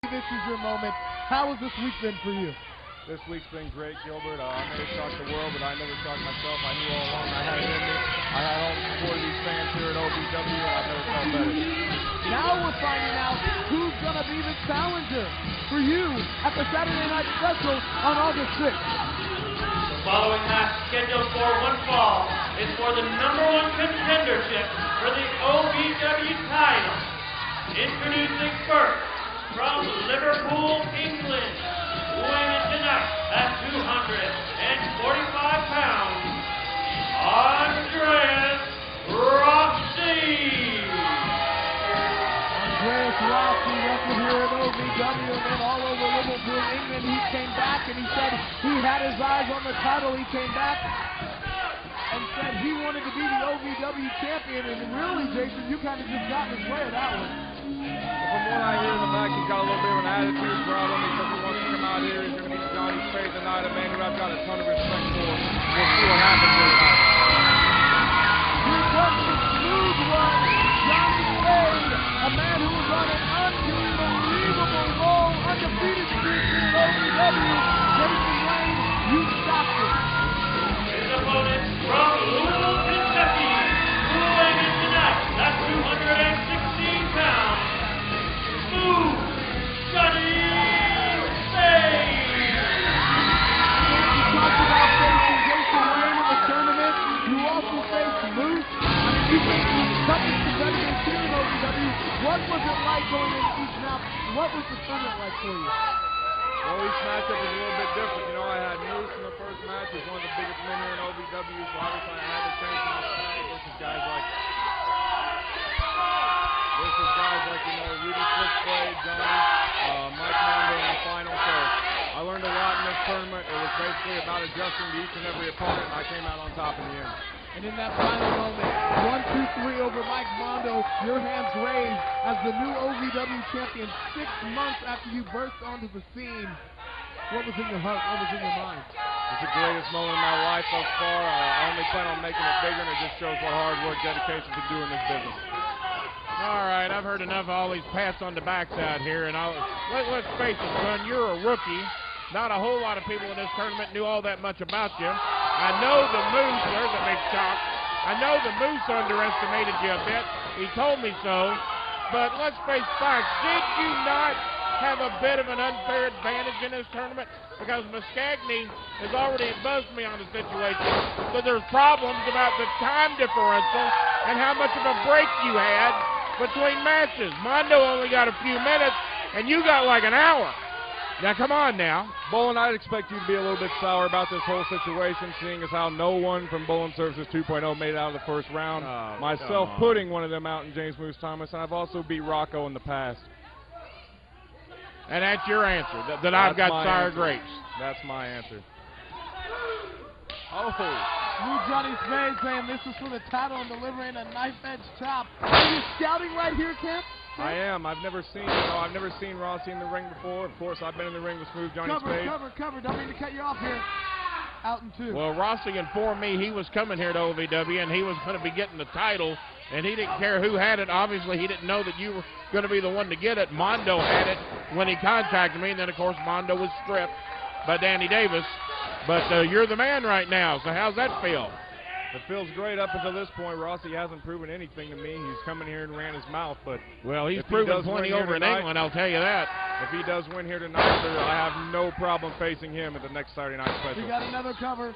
This is your moment. How has this week been for you? This week's been great, Gilbert. I may have shocked the world, but I never shocked myself. I knew all along I had it in me. I had all the support of these fans here at OVW, and I've never felt better. Now we're finding out who's going to be the challenger for you at the Saturday Night Special on August 6th. The following match scheduled for one fall is for the #1 contendership for the OVW title. Introducing first, from Liverpool, England, weighing in tonight at 245 pounds, Andreas Rossi. Andreas Rossi wrestled here at OVW and then all over Liverpool, England. He came back and he said he had his eyes on the title. He came back and said he wanted to be the OVW champion. And really, Jason, you kind of just got in his way of that one. From what I hear in the back, he's got a little bit of an attitude problem because he wants to come out here. He's going to meet Johnny Spade tonight, a man who I've got a ton of respect for. We'll see what happens here tonight. Here comes the smooth one, Johnny Spade, a man who was on an unbelievable roll, undefeated streak here at OVW. Jason Lane, you stopped it. His opponent from Louisville, Kentucky, weighing in tonight at 216 pounds, Smooth Johnny Spade. You talked about facing Jason Lane in the tournament. You also faced Moose. You faced toughest competitors here in OVW. What was it like going into each match? What was the tournament like for you? Well, each matchup was a little bit different. You know, I had Moose in the first match. He's one of the biggest men here in OVW, so obviously I had to change my style versus guys like Rudy Switchblade, Johnny, Mike Mondo in the final. So I learned a lot in this tournament. It was basically about adjusting to each and every opponent, and I came out on top in the end. And in that final moment, 1, 2, 3 over Mike Mondo, your hands raised as the new OVW champion 6 months after you burst onto the scene. What was in your heart? What was in your mind? It's the greatest moment of my life thus far. I only plan on making it bigger, and it just shows what hard work, dedication can do in this business. All right, I've heard enough of all these pats on the backside here, and let's face it, son, you're a rookie. Not a whole lot of people in this tournament knew all that much about you. I know the Moose, there's a big shock. I know the Moose underestimated you a bit. He told me so. But let's face facts. Did you not have a bit of an unfair advantage in this tournament? Because Muscagny has already buzzed me on the situation. So there's problems about the time differential and how much of a break you had between matches. Mondo only got a few minutes, and you got like an hour. Now, come on now. Bolin, I'd expect you to be a little bit sour about this whole situation, seeing as how no one from Bolin Services 2.0 made it out of the first round. Myself putting one of them out in James Moose Thomas, and I've also beat Rocco in the past. And that's your answer, that I've got sour grapes. That's my answer. Oh. Smooth Johnny Spade saying this is for the title and delivering a knife-edge chop. Are you scouting right here, Kemp? I am. I've never seen Rossi in the ring before. Of course, I've been in the ring with Smooth Johnny Spade. Cover. Don't mean to cut you off here. Out in 2. Well, Rossi informed me he was coming here to OVW and he was going to be getting the title, and he didn't care who had it. Obviously, he didn't know that you were going to be the one to get it. Mondo had it when he contacted me, and then, of course, Mondo was stripped by Danny Davis. But you're the man right now, so how's that feel? It feels great up until this point. Rossi hasn't proven anything to me. He's coming here and ran his mouth, but well, he's proven plenty over in England, I'll tell you that. If he does win here tonight, sir, I have no problem facing him at the next Saturday Night Special. We got another cover.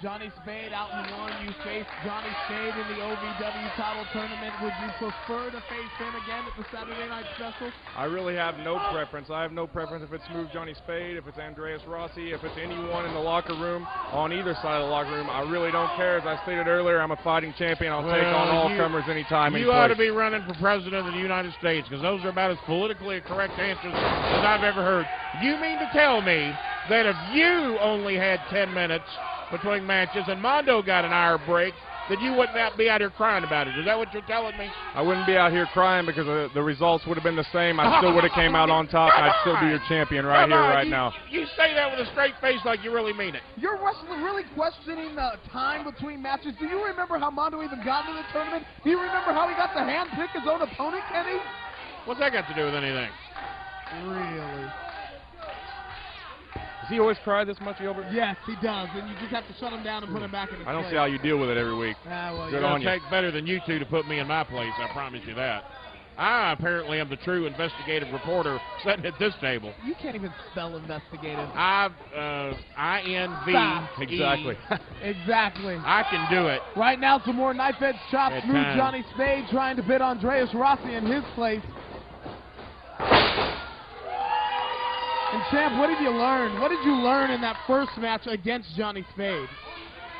Johnny Spade out in 1. You faced Johnny Spade in the OVW title tournament. Would you prefer to face him again at the Saturday Night Special? I really have no preference. I have no preference if it's Smooth Johnny Spade, if it's Andreas Rossi, if it's anyone in the locker room, on either side of the locker room. I really don't care. As I stated earlier, I'm a fighting champion. I'll take on all comers anytime, any You ought place. to be running for president of the United States, because those are about as politically correct answers as I've ever heard. You mean to tell me that if you only had 10 minutes between matches and Mondo got an hour break, that you wouldn't be out here crying about it? Is that what you're telling me? I wouldn't be out here crying because the results would have been the same. I still would have came out on top, and I'd still be your champion right here, right now. You say that with a straight face like you really mean it. You're really questioning the time between matches. Do you remember how Mondo even got into the tournament? Do you remember how he got to handpick his own opponent, Kenny? What's that got to do with anything? Really? he always cry this much, Gilbert? Yes, he does, and you just have to shut him down and put him back in his I don't place. see how you deal with it every week. Well, Good It'll on you. take better than you two to put me in my place, I promise you that. I apparently am the true investigative reporter sitting at this table. You can't even spell investigative. I-N-V. Exactly. Exactly. I can do it. Right now, some more knife edge chops. At Smooth time. Johnny Spade trying to put Andreas Rossi in his place. And Champ, what did you learn? What did you learn in that first match against Johnny Spade?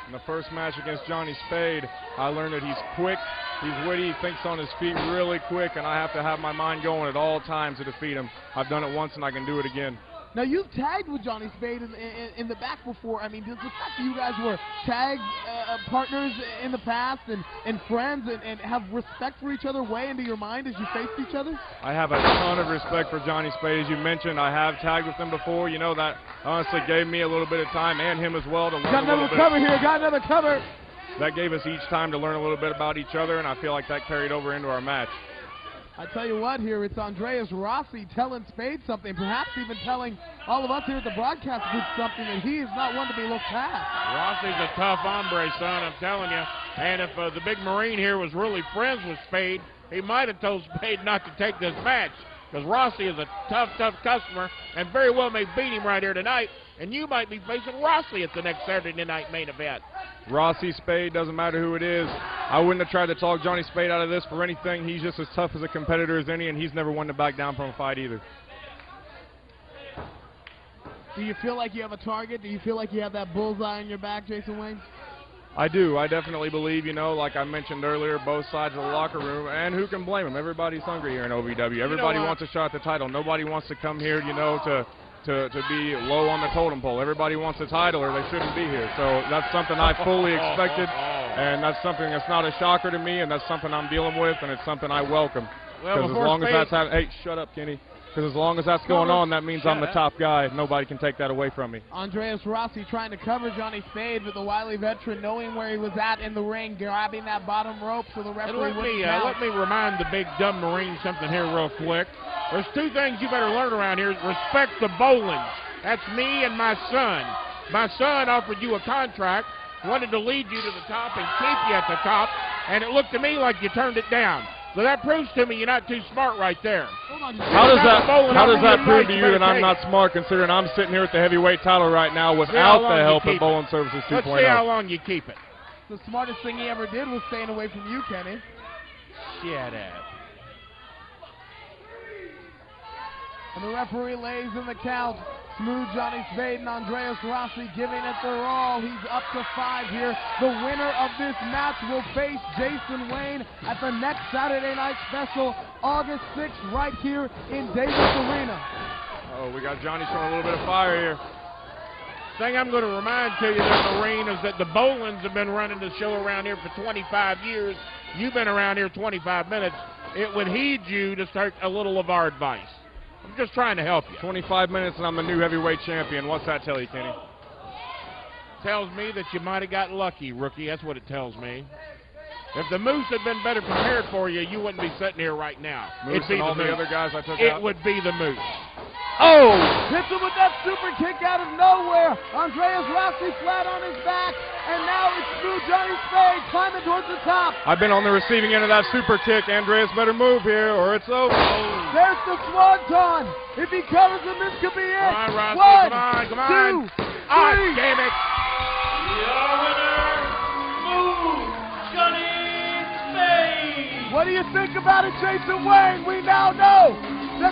In the first match against Johnny Spade, I learned that he's quick, he's witty, he thinks on his feet really quick, and I have to have my mind going at all times to defeat him. I've done it once and I can do it again. Now, you've tagged with Johnny Spade in the back before. I mean, does the fact that you guys were tag partners in the past and friends and have respect for each other weigh into your mind as you faced each other? I have a ton of respect for Johnny Spade. As you mentioned, I have tagged with him before. You know, that honestly gave me a little bit of time, and him as well, to learn Got a little another bit. cover here, got another cover. That gave us each time to learn a little bit about each other, and I feel like that carried over into our match. I tell you what, here it's Andreas Rossi telling Spade something, perhaps even telling all of us here at the broadcast booth something that he is not one to be looked past. Rossi's a tough hombre, son, I'm telling you. And if the big Marine here was really friends with Spade, he might have told Spade not to take this match. Because Rossi is a tough, tough customer and very well may beat him right here tonight. And you might be facing Rossi at the next Saturday night main event. Rossi, Spade, doesn't matter who it is. I wouldn't have tried to talk Johnny Spade out of this for anything. He's just as tough as a competitor as any, and he's never one to back down from a fight either. Do you feel like you have a target? Do you feel like you have that bullseye in your back, Jason Wayne? I do. I definitely believe, you know, like I mentioned earlier, both sides of the locker room, and who can blame them? Everybody's hungry here in OVW. Everybody wants a shot at the title. Nobody wants to come here, you know, to be low on the totem pole. Everybody wants a title or they shouldn't be here. So that's something I fully expected, and that's something that's not a shocker to me, and that's something I'm dealing with, and it's something I welcome. Because as long as that's happening, hey, shut up, Kenny. Because as long as that's going on, that means I'm the top guy. Nobody can take that away from me. Andreas Rossi trying to cover Johnny Spade, but the wily veteran knowing where he was at in the ring, grabbing that bottom rope so the referee wouldn't count. Let me remind the big dumb Marine something here real quick. There's two things you better learn around here. Respect the Bolins. That's me and my son. My son offered you a contract, wanted to lead you to the top and keep you at the top, and it looked to me like you turned it down. So that proves to me you're not too smart right there. How does that prove to you that I'm not smart, considering I'm sitting here at the heavyweight title right now without the help of Bowling Services 2.0? Let's see how long you keep it. The smartest thing he ever did was staying away from you, Kenny. Shut up. And the referee lays in the count. Smooth Johnny Spade and Andreas Rossi giving it their all. He's up to 5 here. The winner of this match will face Jason Wayne at the next Saturday night special, August 6th, right here in Davis Arena. Oh, we got Johnny showing a little bit of fire here. Thing I'm going to remind to you there, Marine, is that the Bolins have been running the show around here for 25 years. You've been around here 25 minutes. It would heed you to start a little of our advice. I'm just trying to help you. 25 minutes and I'm the new heavyweight champion. What's that tell you, Kenny? Tells me that you might have got lucky, rookie. That's what it tells me. If the Moose had been better prepared for you, you wouldn't be sitting here right now. Moose and all the other guys I took out? It would be the Moose. Oh! Hits him with that super kick out of nowhere. Andreas Rossi flat on his back, and now it's Smooth Johnny Spade climbing towards the top. I've been on the receiving end of that super kick. Andreas better move here or it's over. There's the swanton. If he covers him, this could be it. Come on, Rossi, come on. 2, 3. Ah, damn it. Your winner, Smooth Johnny Spade. What do you think about it, Jason Wayne? We now know that